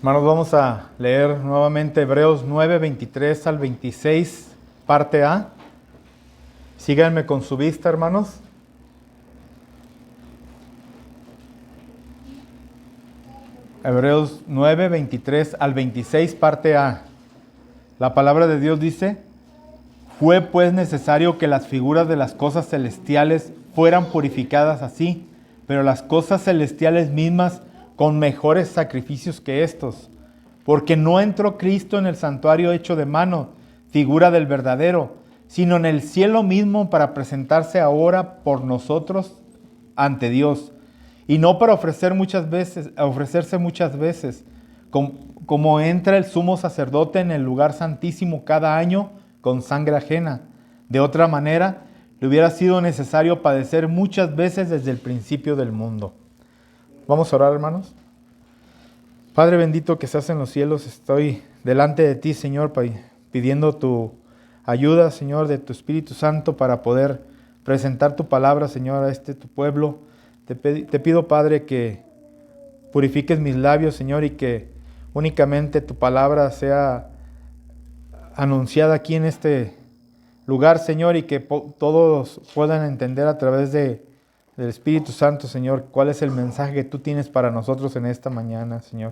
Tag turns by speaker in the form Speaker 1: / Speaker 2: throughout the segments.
Speaker 1: Hermanos, vamos a leer nuevamente Hebreos 9, 23 al 26, parte A. Síganme con su vista, hermanos. Hebreos 9, 23 al 26, parte A. La palabra de Dios dice: fue pues necesario que las figuras de las cosas celestiales fueran purificadas así, pero las cosas celestiales mismas con mejores sacrificios que estos. Porque no entró Cristo en el santuario hecho de mano, figura del verdadero, sino en el cielo mismo para presentarse ahora por nosotros ante Dios. Y no para ofrecerse muchas veces, como entra el sumo sacerdote en el lugar santísimo cada año con sangre ajena. De otra manera, le hubiera sido necesario padecer muchas veces desde el principio del mundo. Vamos a orar, hermanos. Padre bendito que estás en los cielos, estoy delante de ti, Señor, pidiendo tu ayuda, Señor, de tu Espíritu Santo para poder presentar tu palabra, Señor, a tu pueblo. Te pido, Padre, que purifiques mis labios, Señor, y que únicamente tu palabra sea anunciada aquí en este lugar, Señor, y que todos puedan entender a través del Espíritu Santo, Señor, cuál es el mensaje que tú tienes para nosotros en esta mañana, Señor.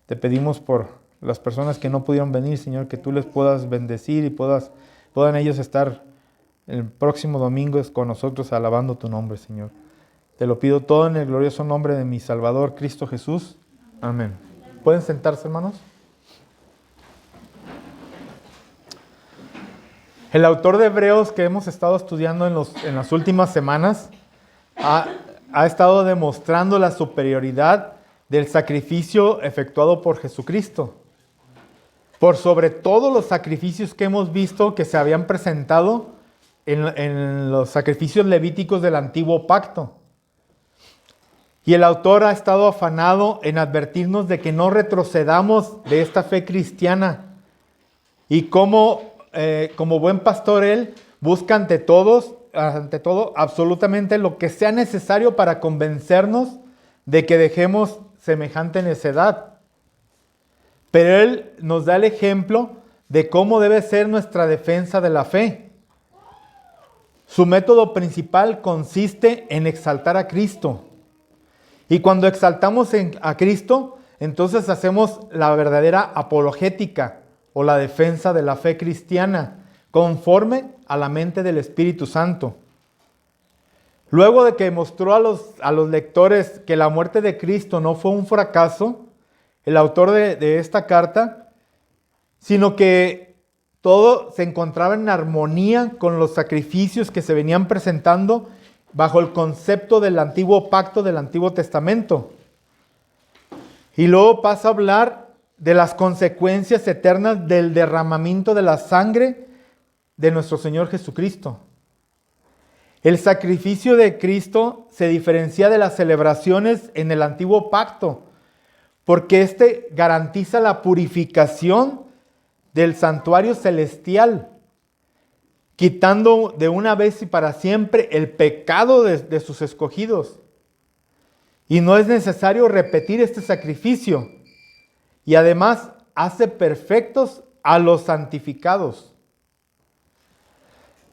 Speaker 1: Te pedimos por las personas que no pudieron venir, Señor, que tú les puedas bendecir y puedan ellos estar el próximo domingo con nosotros alabando tu nombre, Señor. Te lo pido todo en el glorioso nombre de mi Salvador, Cristo Jesús. Amén. ¿Pueden sentarse, hermanos? El autor de Hebreos que hemos estado estudiando en las últimas semanas ha estado demostrando la superioridad del sacrificio efectuado por Jesucristo, por sobre todos los sacrificios que hemos visto que se habían presentado en los sacrificios levíticos del antiguo pacto. Y el autor ha estado afanado en advertirnos de que no retrocedamos de esta fe cristiana. Y como buen pastor, él busca ante todo, absolutamente lo que sea necesario para convencernos de que dejemos semejante necedad. Pero él nos da el ejemplo de cómo debe ser nuestra defensa de la fe. Su método principal consiste en exaltar a Cristo. Y cuando exaltamos a Cristo, entonces hacemos la verdadera apologética o la defensa de la fe cristiana, conforme a la mente del Espíritu Santo. Luego de que mostró a los lectores que la muerte de Cristo no fue un fracaso, el autor de esta carta, sino que todo se encontraba en armonía con los sacrificios que se venían presentando bajo el concepto del antiguo pacto del Antiguo Testamento. Y luego pasa a hablar de las consecuencias eternas del derramamiento de la sangre de nuestro Señor Jesucristo. El sacrificio de Cristo se diferencia de las celebraciones en el antiguo pacto, porque este garantiza la purificación del santuario celestial, quitando de una vez y para siempre el pecado de sus escogidos. Y no es necesario repetir este sacrificio. Y además hace perfectos a los santificados.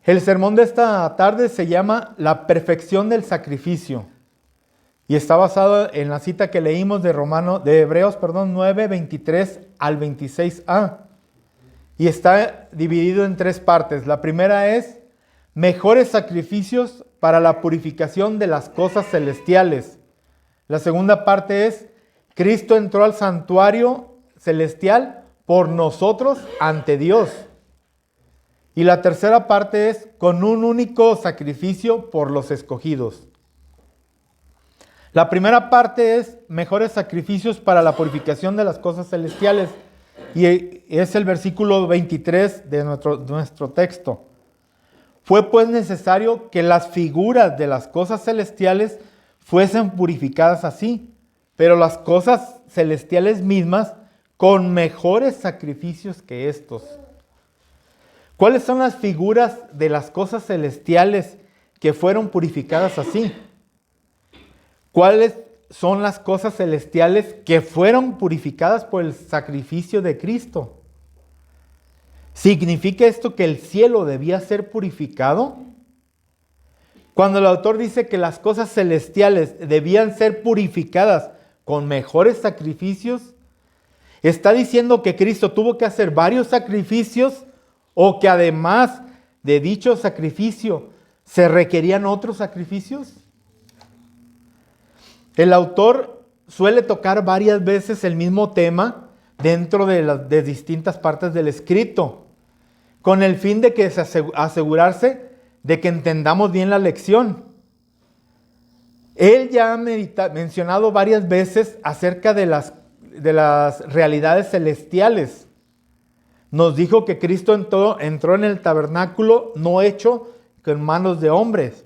Speaker 1: El sermón de esta tarde se llama La perfección del sacrificio. Y está basado en la cita que leímos de Hebreos 9, 23 al 26a. Y está dividido en tres partes. La primera es mejores sacrificios para la purificación de las cosas celestiales. La segunda parte es Cristo entró al santuario celestial por nosotros ante Dios. Y la tercera parte es con un único sacrificio por los escogidos. La primera parte es mejores sacrificios para la purificación de las cosas celestiales. Y es el versículo 23 de nuestro texto. Fue pues necesario que las figuras de las cosas celestiales fuesen purificadas así, pero las cosas celestiales mismas con mejores sacrificios que estos. ¿Cuáles son las figuras de las cosas celestiales que fueron purificadas así? ¿Cuáles son las cosas celestiales que fueron purificadas por el sacrificio de Cristo. ¿Significa esto que el cielo debía ser purificado? Cuando el autor dice que las cosas celestiales debían ser purificadas con mejores sacrificios, ¿está diciendo que Cristo tuvo que hacer varios sacrificios o que además de dicho sacrificio se requerían otros sacrificios? El autor suele tocar varias veces el mismo tema dentro de distintas partes del escrito, con el fin de que asegurarse de que entendamos bien la lección. Él ya ha mencionado varias veces acerca de las realidades celestiales. Nos dijo que Cristo entró en el tabernáculo no hecho con manos de hombres.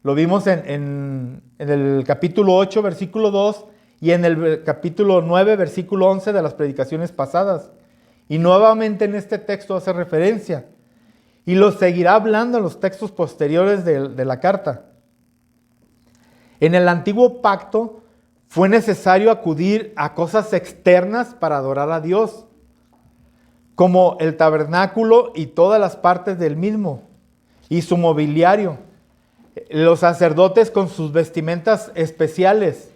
Speaker 1: Lo vimos en el capítulo 8, versículo 2 y en el capítulo 9, versículo 11 de las predicaciones pasadas. Y nuevamente en este texto hace referencia. Y lo seguirá hablando en los textos posteriores de la carta. En el antiguo pacto fue necesario acudir a cosas externas para adorar a Dios, como el tabernáculo y todas las partes del mismo, y su mobiliario, los sacerdotes con sus vestimentas especiales,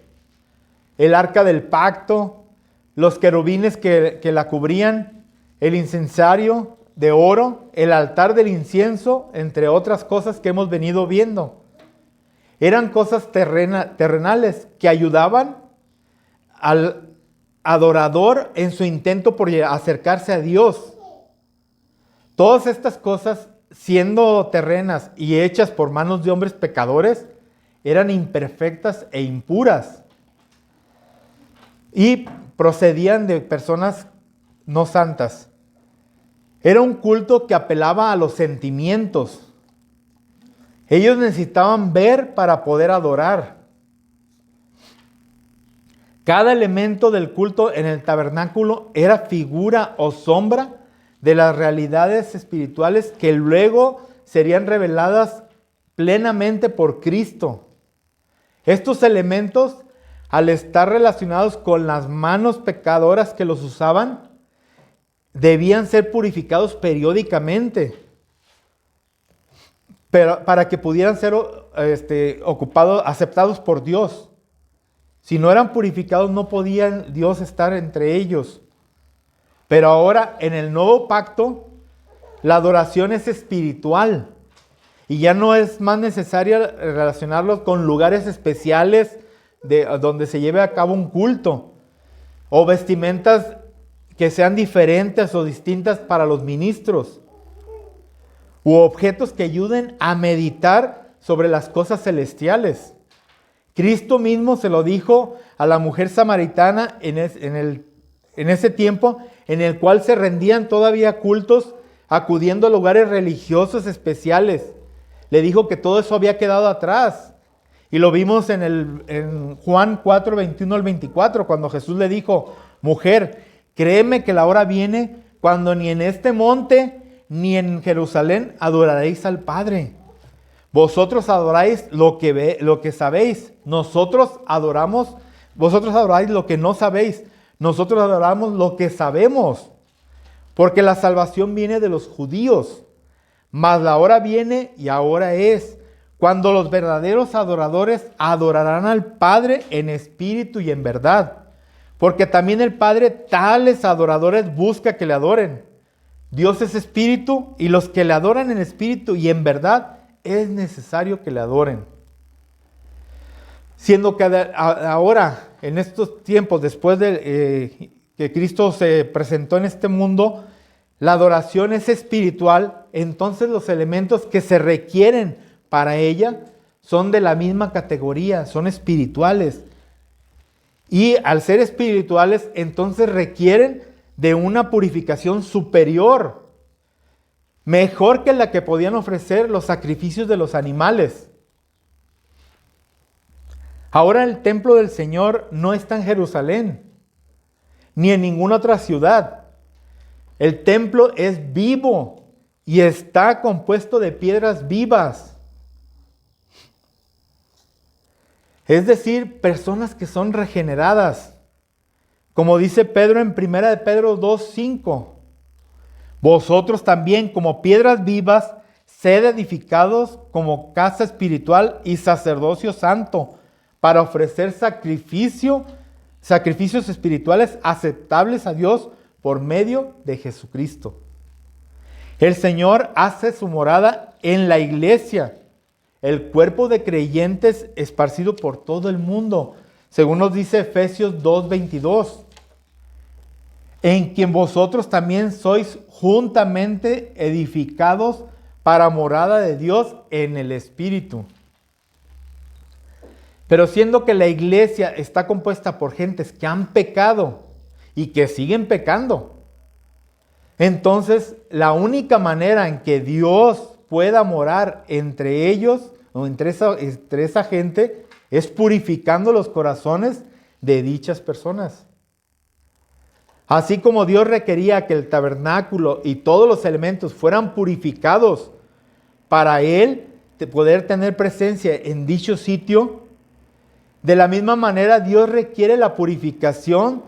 Speaker 1: el arca del pacto, los querubines que la cubrían, el incensario de oro, el altar del incienso, entre otras cosas que hemos venido viendo. Eran cosas terrenales que ayudaban al adorador en su intento por acercarse a Dios. Todas estas cosas, siendo terrenas y hechas por manos de hombres pecadores, eran imperfectas e impuras. Y procedían de personas no santas. Era un culto que apelaba a los sentimientos. Ellos necesitaban ver para poder adorar. Cada elemento del culto en el tabernáculo era figura o sombra de las realidades espirituales que luego serían reveladas plenamente por Cristo. Estos elementos, al estar relacionados con las manos pecadoras que los usaban, debían ser purificados periódicamente, pero para que pudieran ser aceptados por Dios. Si no eran purificados, no podían Dios estar entre ellos. Pero ahora, en el nuevo pacto, la adoración es espiritual y ya no es más necesario relacionarlos con lugares especiales donde se lleve a cabo un culto o vestimentas que sean diferentes o distintas para los ministros, u objetos que ayuden a meditar sobre las cosas celestiales. Cristo mismo se lo dijo a la mujer samaritana en ese tiempo en el cual se rendían todavía cultos acudiendo a lugares religiosos especiales. Le dijo que todo eso había quedado atrás. Y lo vimos en Juan 4, 21 al 24, cuando Jesús le dijo: mujer, créeme que la hora viene cuando ni en este monte ni en Jerusalén adoraréis al Padre. Vosotros adoráis lo que sabéis. Vosotros adoráis lo que no sabéis. Nosotros adoramos lo que sabemos. Porque la salvación viene de los judíos. Mas la hora viene y ahora es, cuando los verdaderos adoradores adorarán al Padre en espíritu y en verdad. Porque también el Padre tales adoradores busca que le adoren. Dios es espíritu y los que le adoran en espíritu y en verdad es necesario que le adoren. Siendo que ahora, en estos tiempos, después de que Cristo se presentó en este mundo, la adoración es espiritual, entonces los elementos que se requieren para ella son de la misma categoría, son espirituales. Y al ser espirituales, entonces requieren de una purificación superior, mejor que la que podían ofrecer los sacrificios de los animales. Ahora el templo del Señor no está en Jerusalén, ni en ninguna otra ciudad. El templo es vivo y está compuesto de piedras vivas. Es decir, personas que son regeneradas. Como dice Pedro en 1 de Pedro 2:5. Vosotros también, como piedras vivas, sed edificados como casa espiritual y sacerdocio santo, para ofrecer sacrificios espirituales aceptables a Dios por medio de Jesucristo. El Señor hace su morada en la iglesia, el cuerpo de creyentes esparcido por todo el mundo, según nos dice Efesios 2:22. En quien vosotros también sois juntamente edificados para morada de Dios en el Espíritu. Pero siendo que la iglesia está compuesta por gentes que han pecado y que siguen pecando, entonces la única manera en que Dios pueda morar entre ellos o entre esa gente es purificando los corazones de dichas personas. Así como Dios requería que el tabernáculo y todos los elementos fueran purificados para Él poder tener presencia en dicho sitio, de la misma manera Dios requiere la purificación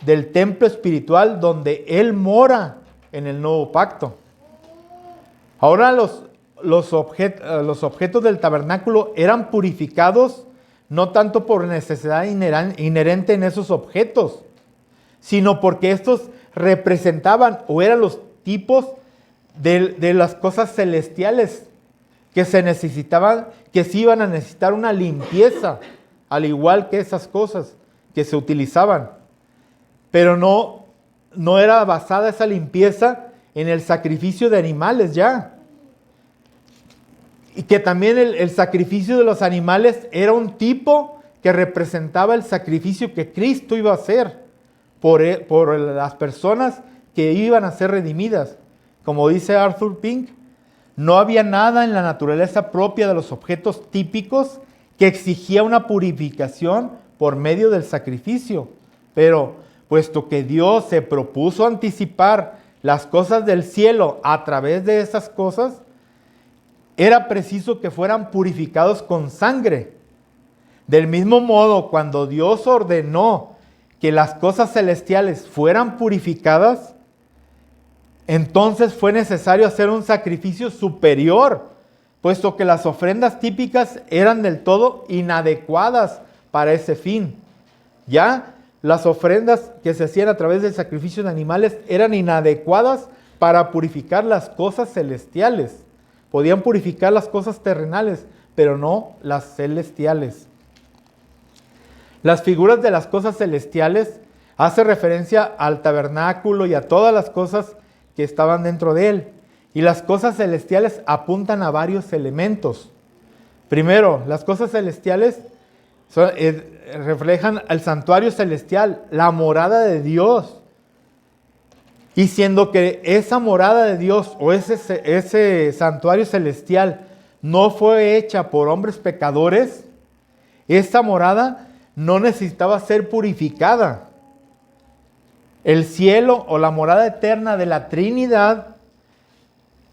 Speaker 1: del templo espiritual donde Él mora en el nuevo pacto. Ahora los objetos del tabernáculo eran purificados no tanto por necesidad inherente en esos objetos, sino porque estos representaban o eran los tipos de las cosas celestiales que se necesitaban, que sí iban a necesitar una limpieza, al igual que esas cosas que se utilizaban. Pero no era basada esa limpieza en el sacrificio de animales ya. Y que también el sacrificio de los animales era un tipo que representaba el sacrificio que Cristo iba a hacer por las personas que iban a ser redimidas. Como dice Arthur Pink, no había nada en la naturaleza propia de los objetos típicos que exigía una purificación por medio del sacrificio. Pero puesto que Dios se propuso anticipar las cosas del cielo a través de esas cosas, era preciso que fueran purificados con sangre. Del mismo modo, cuando Dios ordenó que las cosas celestiales fueran purificadas, entonces fue necesario hacer un sacrificio superior, puesto que las ofrendas típicas eran del todo inadecuadas para ese fin. Ya las ofrendas que se hacían a través del sacrificio de animales eran inadecuadas para purificar las cosas celestiales. Podían purificar las cosas terrenales, pero no las celestiales. Las figuras de las cosas celestiales hacen referencia al tabernáculo y a todas las cosas que estaban dentro de él. Y las cosas celestiales apuntan a varios elementos. Primero, las cosas celestiales reflejan al santuario celestial, la morada de Dios. Y siendo que esa morada de Dios o ese santuario celestial no fue hecha por hombres pecadores, esta morada no necesitaba ser purificada. El cielo o la morada eterna de la Trinidad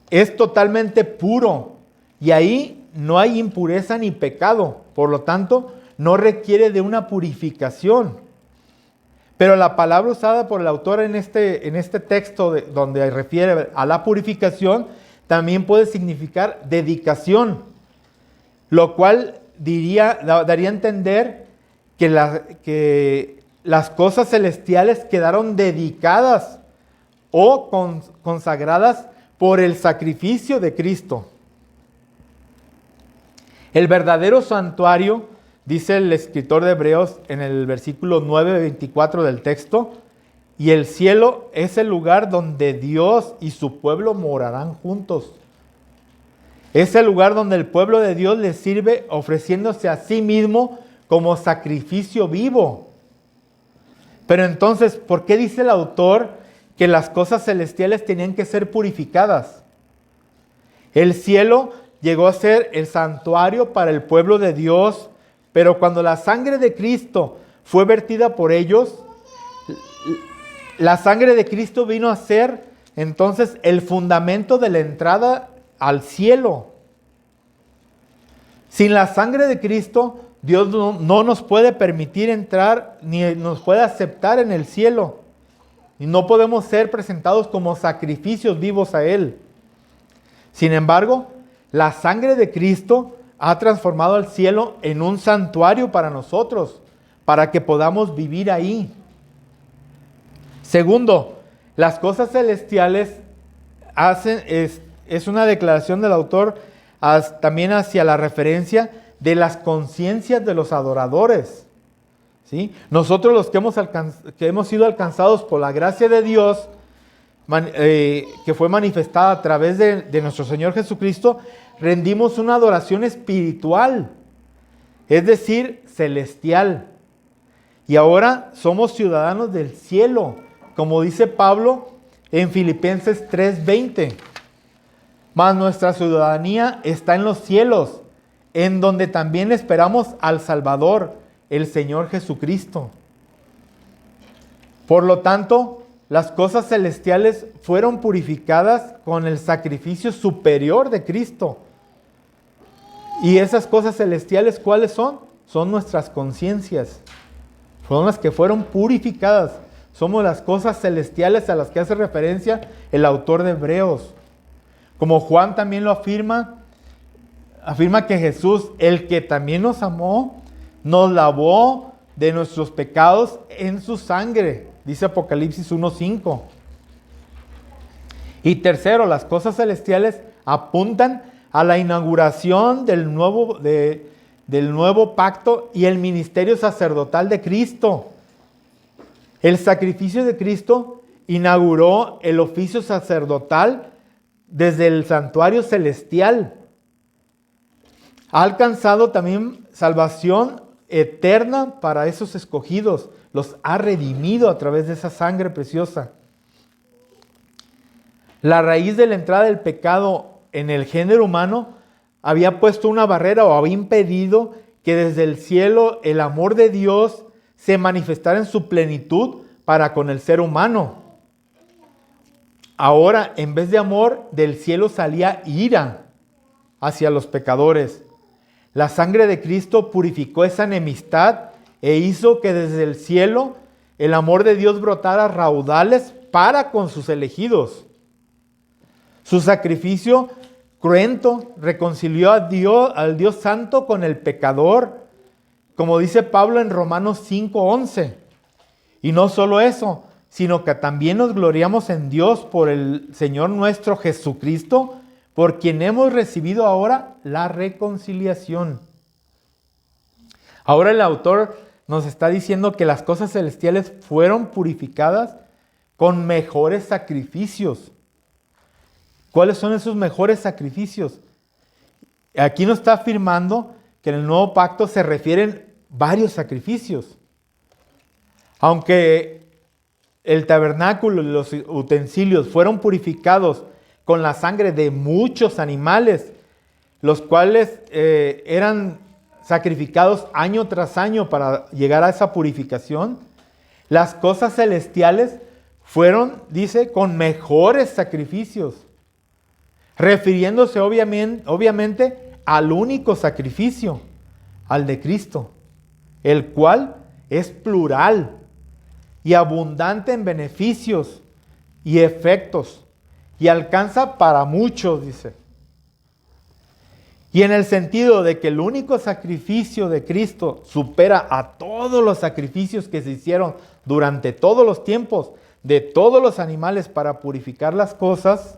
Speaker 1: es totalmente puro y ahí no hay impureza ni pecado. Por lo tanto, no requiere de una purificación. Pero la palabra usada por el autor en este texto donde refiere a la purificación también puede significar dedicación, lo cual daría a entender que las cosas celestiales quedaron dedicadas o consagradas por el sacrificio de Cristo. El verdadero santuario, dice el escritor de Hebreos en el versículo 9:24 del texto, y el cielo es el lugar donde Dios y su pueblo morarán juntos. Es el lugar donde el pueblo de Dios le sirve ofreciéndose a sí mismo como sacrificio vivo. Pero entonces, ¿por qué dice el autor que las cosas celestiales tenían que ser purificadas? El cielo llegó a ser el santuario para el pueblo de Dios, pero cuando la sangre de Cristo fue vertida por ellos, la sangre de Cristo vino a ser entonces el fundamento de la entrada al cielo. Sin la sangre de Cristo Dios no nos puede permitir entrar ni nos puede aceptar en el cielo. Y no podemos ser presentados como sacrificios vivos a Él. Sin embargo, la sangre de Cristo ha transformado al cielo en un santuario para nosotros, para que podamos vivir ahí. Segundo, las cosas celestiales es una declaración del autor también hacia la referencia de las conciencias de los adoradores. ¿Sí? Nosotros los que hemos sido alcanzados por la gracia de Dios, que fue manifestada a través de nuestro Señor Jesucristo, rendimos una adoración espiritual, es decir, celestial. Y ahora somos ciudadanos del cielo, como dice Pablo en Filipenses 3:20. Mas nuestra ciudadanía está en los cielos, en donde también esperamos al Salvador, el Señor Jesucristo. Por lo tanto, las cosas celestiales fueron purificadas con el sacrificio superior de Cristo. ¿Y esas cosas celestiales cuáles son? Son nuestras conciencias. Son las que fueron purificadas. Somos las cosas celestiales a las que hace referencia el autor de Hebreos. Como Juan también lo afirma que Jesús, el que también nos amó, nos lavó de nuestros pecados en su sangre, dice Apocalipsis 1:5. Y tercero, las cosas celestiales apuntan a la inauguración del nuevo pacto y el ministerio sacerdotal de Cristo. El sacrificio de Cristo inauguró el oficio sacerdotal desde el santuario celestial. Ha alcanzado también salvación eterna para esos escogidos. Los ha redimido a través de esa sangre preciosa. La raíz de la entrada del pecado en el género humano había puesto una barrera o había impedido que desde el cielo el amor de Dios se manifestara en su plenitud para con el ser humano. Ahora, en vez de amor, del cielo salía ira hacia los pecadores. La sangre de Cristo purificó esa enemistad e hizo que desde el cielo el amor de Dios brotara raudales para con sus elegidos. Su sacrificio cruento reconcilió al Dios Santo con el pecador, como dice Pablo en Romanos 5:11. Y no solo eso, sino que también nos gloriamos en Dios por el Señor nuestro Jesucristo, por quien hemos recibido ahora la reconciliación. Ahora el autor nos está diciendo que las cosas celestiales fueron purificadas con mejores sacrificios. ¿Cuáles son esos mejores sacrificios? Aquí nos está afirmando que en el nuevo pacto se refieren varios sacrificios. Aunque el tabernáculo y los utensilios fueron purificados con la sangre de muchos animales, los cuales eran sacrificados año tras año para llegar a esa purificación, las cosas celestiales fueron, dice, con mejores sacrificios, refiriéndose obviamente al único sacrificio, al de Cristo, el cual es plural y abundante en beneficios y efectos, y alcanza para muchos, dice. Y en el sentido de que el único sacrificio de Cristo supera a todos los sacrificios que se hicieron durante todos los tiempos de todos los animales para purificar las cosas,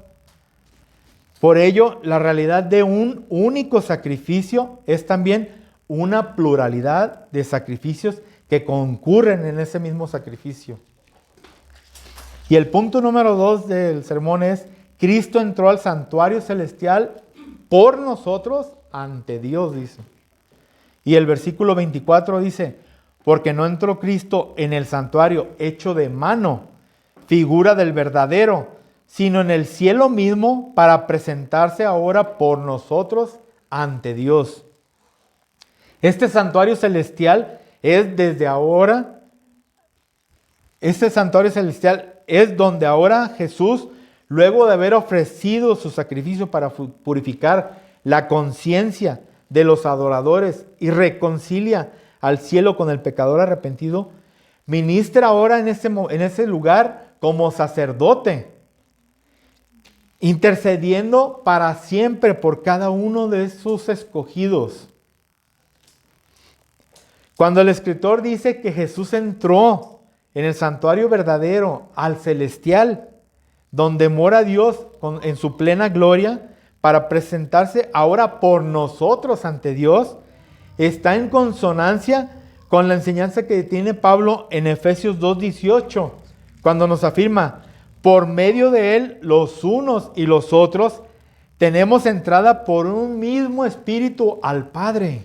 Speaker 1: por ello la realidad de un único sacrificio es también una pluralidad de sacrificios que concurren en ese mismo sacrificio. Y el punto número 2 del sermón es: Cristo entró al santuario celestial por nosotros ante Dios, dice. Y el versículo 24 dice: porque no entró Cristo en el santuario hecho de mano, figura del verdadero, sino en el cielo mismo para presentarse ahora por nosotros ante Dios. Este santuario celestial es desde ahora, este santuario celestial es donde ahora Jesús, luego de haber ofrecido su sacrificio para purificar la conciencia de los adoradores y reconcilia al cielo con el pecador arrepentido, ministra ahora en ese lugar como sacerdote, intercediendo para siempre por cada uno de sus escogidos. Cuando el escritor dice que Jesús entró en el santuario verdadero, al celestial, donde mora Dios en su plena gloria, para presentarse ahora por nosotros ante Dios, está en consonancia con la enseñanza que tiene Pablo en Efesios 2:18, cuando nos afirma: por medio de Él, los unos y los otros, tenemos entrada por un mismo espíritu al Padre.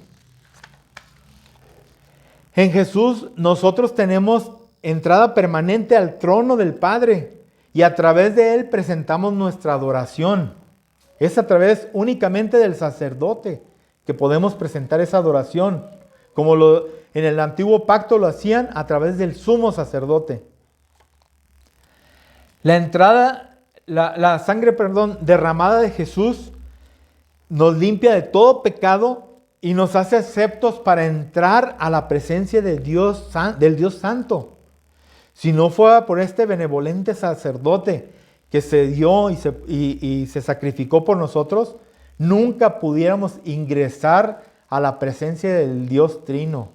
Speaker 1: En Jesús nosotros tenemos entrada permanente al trono del Padre y a través de Él presentamos nuestra adoración. Es a través únicamente del sacerdote que podemos presentar esa adoración, como en el antiguo pacto lo hacían a través del sumo sacerdote. La sangre derramada de Jesús nos limpia de todo pecado y nos hace aceptos para entrar a la presencia del Dios Santo. Si no fuera por este benevolente sacerdote que se dio y se sacrificó por nosotros, nunca pudiéramos ingresar a la presencia del Dios Trino.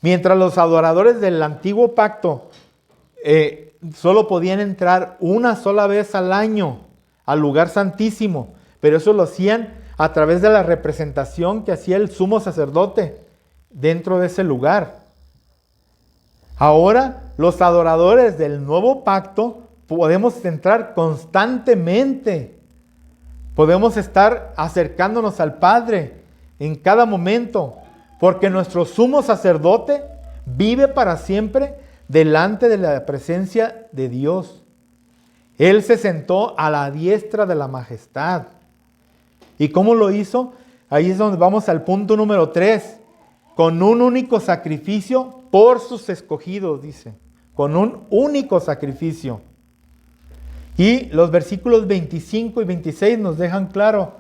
Speaker 1: Mientras los adoradores del antiguo pacto solo podían entrar una sola vez al año al lugar santísimo, pero eso lo hacían a través de la representación que hacía el sumo sacerdote dentro de ese lugar. Ahora, los adoradores del nuevo pacto podemos entrar constantemente. Podemos estar acercándonos al Padre en cada momento, porque nuestro sumo sacerdote vive para siempre delante de la presencia de Dios. Él se sentó a la diestra de la majestad. ¿Y cómo lo hizo? Ahí es donde vamos al punto número 3. Con un único sacrificio por sus escogidos, dice. Con un único sacrificio. Y los versículos 25 y 26 nos dejan claro.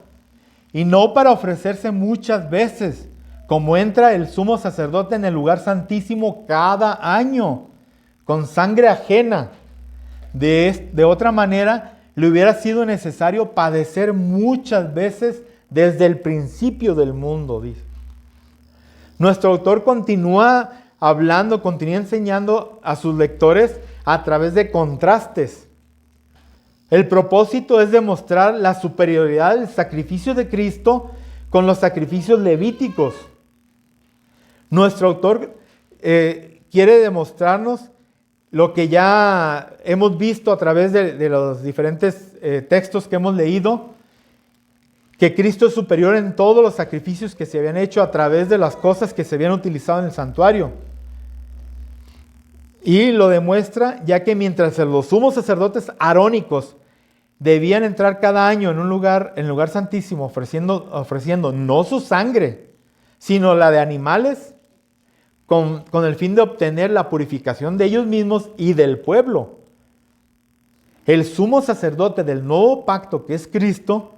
Speaker 1: Y no para ofrecerse muchas veces, como entra el sumo sacerdote en el lugar santísimo cada año, con sangre ajena. De otra manera, le hubiera sido necesario padecer muchas veces desde el principio del mundo, dice. Nuestro autor continúa hablando, continúa enseñando a sus lectores a través de contrastes. El propósito es demostrar la superioridad del sacrificio de Cristo con los sacrificios levíticos. Nuestro autor quiere demostrarnos lo que ya hemos visto a través de los diferentes textos que hemos leído, que Cristo es superior en todos los sacrificios que se habían hecho a través de las cosas que se habían utilizado en el santuario. Y lo demuestra ya que mientras los sumos sacerdotes arónicos debían entrar cada año en el lugar santísimo ofreciendo no su sangre, sino la de animales, con el fin de obtener la purificación de ellos mismos y del pueblo. El sumo sacerdote del nuevo pacto, que es Cristo,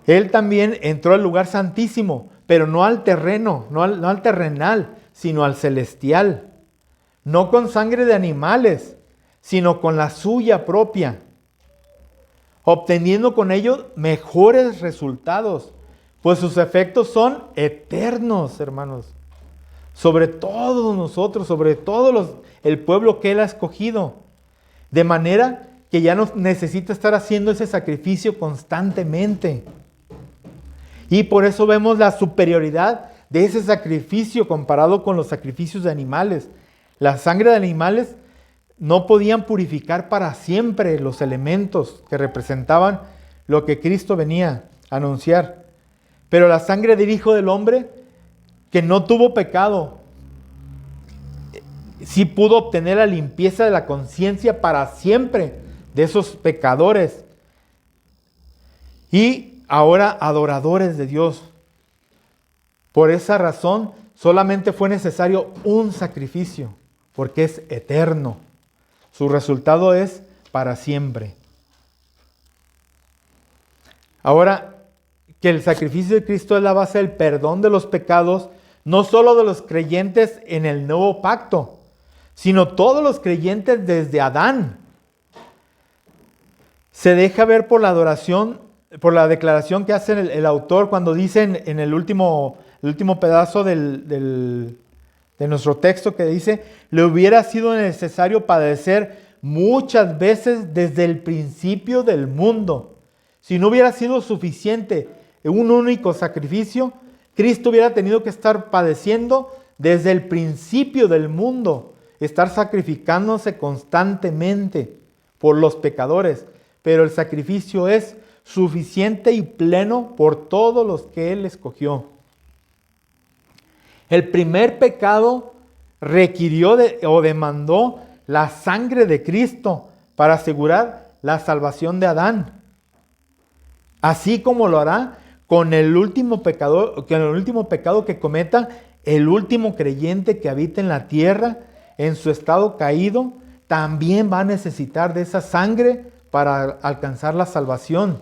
Speaker 1: Él también entró al lugar santísimo, pero no al terreno, no al terrenal, sino al celestial. No con sangre de animales, sino con la suya propia, obteniendo con ello mejores resultados, pues sus efectos son eternos, hermanos. Sobre todos nosotros, sobre todo el pueblo que Él ha escogido. De manera que ya no necesita estar haciendo ese sacrificio constantemente. Y por eso vemos la superioridad de ese sacrificio comparado con los sacrificios de animales. La sangre de animales no podían purificar para siempre los elementos que representaban lo que Cristo venía a anunciar. Pero la sangre del Hijo del Hombre, que no tuvo pecado, sí pudo obtener la limpieza de la conciencia para siempre de esos pecadores. Y ahora adoradores de Dios. Por esa razón, solamente fue necesario un sacrificio, porque es eterno. Su resultado es para siempre. Ahora, que el sacrificio de Cristo es la base del perdón de los pecados, no solo de los creyentes en el nuevo pacto, sino todos los creyentes desde Adán. Se deja ver por la adoración, por la declaración que hace el autor cuando dice en el último pedazo de nuestro texto, que dice: le hubiera sido necesario padecer muchas veces desde el principio del mundo. Si no hubiera sido suficiente un único sacrificio, Cristo hubiera tenido que estar padeciendo desde el principio del mundo, estar sacrificándose constantemente por los pecadores. Pero el sacrificio es suficiente y pleno por todos los que Él escogió. El primer pecado requirió o demandó la sangre de Cristo para asegurar la salvación de Adán. Así como lo hará con el último pecado que cometa el último creyente que habita en la tierra en su estado caído, también va a necesitar de esa sangre para alcanzar la salvación.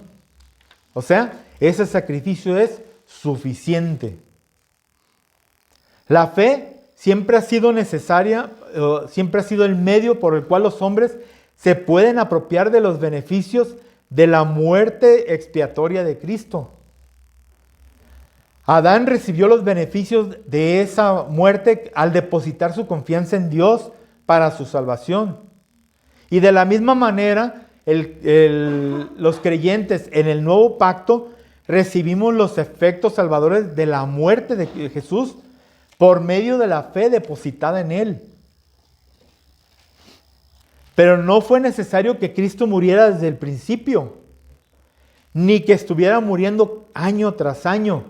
Speaker 1: O sea, ese sacrificio es suficiente. La fe siempre ha sido necesaria, siempre ha sido el medio por el cual los hombres se pueden apropiar de los beneficios de la muerte expiatoria de Cristo. Adán recibió los beneficios de esa muerte al depositar su confianza en Dios para su salvación. Y de la misma manera, los creyentes en el nuevo pacto recibimos los efectos salvadores de la muerte de Jesús por medio de la fe depositada en Él. Pero no fue necesario que Cristo muriera desde el principio, ni que estuviera muriendo año tras año,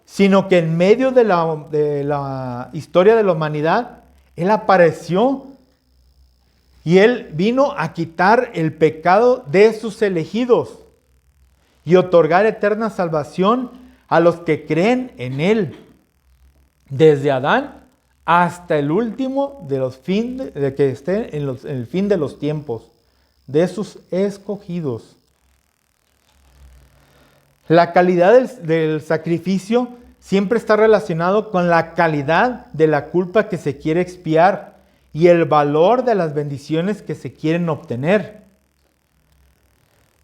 Speaker 1: sino que en medio de la historia de la humanidad, Él apareció y Él vino a quitar el pecado de sus elegidos y otorgar eterna salvación a los que creen en Él, desde Adán hasta el último de que esté en el fin de los tiempos, de sus escogidos. La calidad del sacrificio siempre está relacionado con la calidad de la culpa que se quiere expiar y el valor de las bendiciones que se quieren obtener.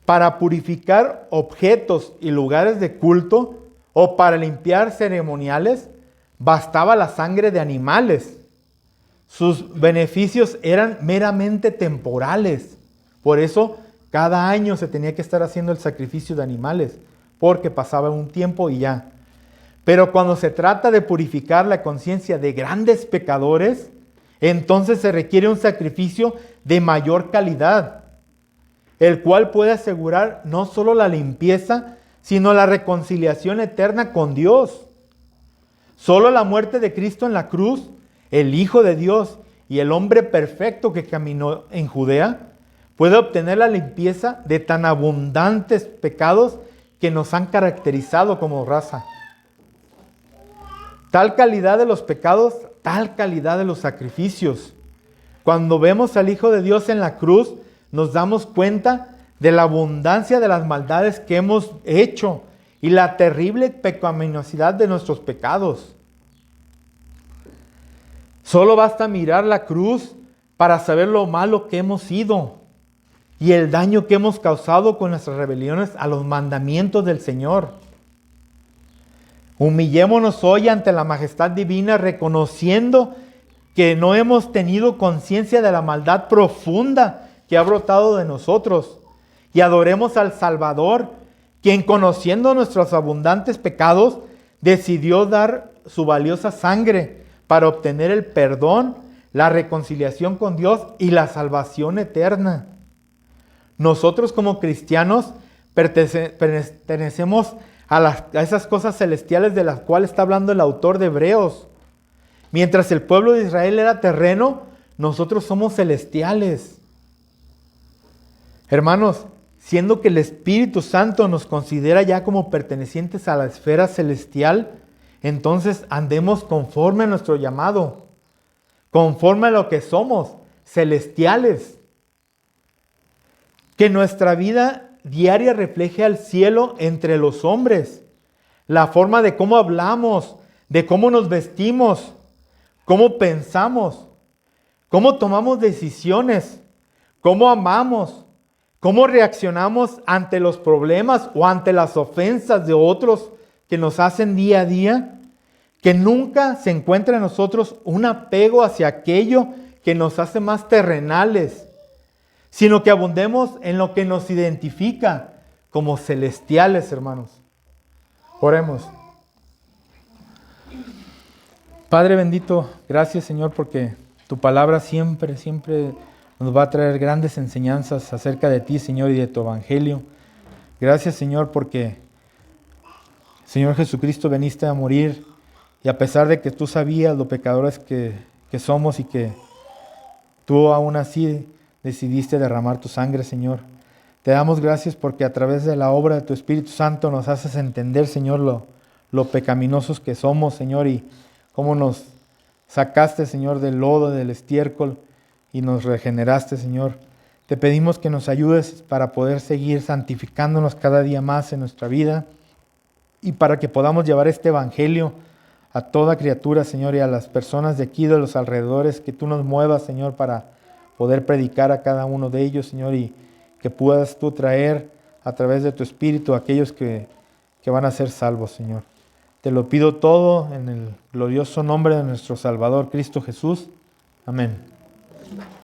Speaker 1: Para purificar objetos y lugares de culto o para limpiar ceremoniales, bastaba la sangre de animales. Sus beneficios eran meramente temporales. Por eso, cada año se tenía que estar haciendo el sacrificio de animales, porque pasaba un tiempo y ya. Pero cuando se trata de purificar la conciencia de grandes pecadores, entonces se requiere un sacrificio de mayor calidad, el cual puede asegurar no solo la limpieza, sino la reconciliación eterna con Dios. Solo la muerte de Cristo en la cruz, el Hijo de Dios y el hombre perfecto que caminó en Judea, puede obtener la limpieza de tan abundantes pecados que nos han caracterizado como raza. Tal calidad de los pecados, tal calidad de los sacrificios. Cuando vemos al Hijo de Dios en la cruz, nos damos cuenta de la abundancia de las maldades que hemos hecho y la terrible pecaminosidad de nuestros pecados. Solo basta mirar la cruz para saber lo malo que hemos sido y el daño que hemos causado con nuestras rebeliones a los mandamientos del Señor. Humillémonos hoy ante la majestad divina, reconociendo que no hemos tenido conciencia de la maldad profunda que ha brotado de nosotros, y adoremos al Salvador, quien, conociendo nuestros abundantes pecados, decidió dar su valiosa sangre para obtener el perdón, la reconciliación con Dios y la salvación eterna. Nosotros como cristianos pertenecemos a esas cosas celestiales de las cuales está hablando el autor de Hebreos. Mientras el pueblo de Israel era terreno, nosotros somos celestiales. Hermanos, siendo que el Espíritu Santo nos considera ya como pertenecientes a la esfera celestial, entonces andemos conforme a nuestro llamado, conforme a lo que somos, celestiales. Que nuestra vida diaria refleje al cielo entre los hombres. La forma de cómo hablamos, de cómo nos vestimos, cómo pensamos, cómo tomamos decisiones, cómo amamos, cómo reaccionamos ante los problemas o ante las ofensas de otros que nos hacen día a día. Que nunca se encuentre en nosotros un apego hacia aquello que nos hace más terrenales, sino que abundemos en lo que nos identifica como celestiales, hermanos. Oremos. Padre bendito, gracias Señor porque tu palabra siempre nos va a traer grandes enseñanzas acerca de ti, Señor, y de tu evangelio. Gracias Señor porque, Señor Jesucristo, veniste a morir y a pesar de que tú sabías lo pecadores que somos y que tú aún así decidiste derramar tu sangre, Señor. Te damos gracias porque a través de la obra de tu Espíritu Santo nos haces entender, Señor, lo pecaminosos que somos, Señor, y cómo nos sacaste, Señor, del lodo, del estiércol y nos regeneraste, Señor. Te pedimos que nos ayudes para poder seguir santificándonos cada día más en nuestra vida y para que podamos llevar este evangelio a toda criatura, Señor, y a las personas de aquí, de los alrededores, que tú nos muevas, Señor, para poder predicar a cada uno de ellos, Señor, y que puedas tú traer a través de tu Espíritu a aquellos que van a ser salvos, Señor. Te lo pido todo en el glorioso nombre de nuestro Salvador, Cristo Jesús. Amén.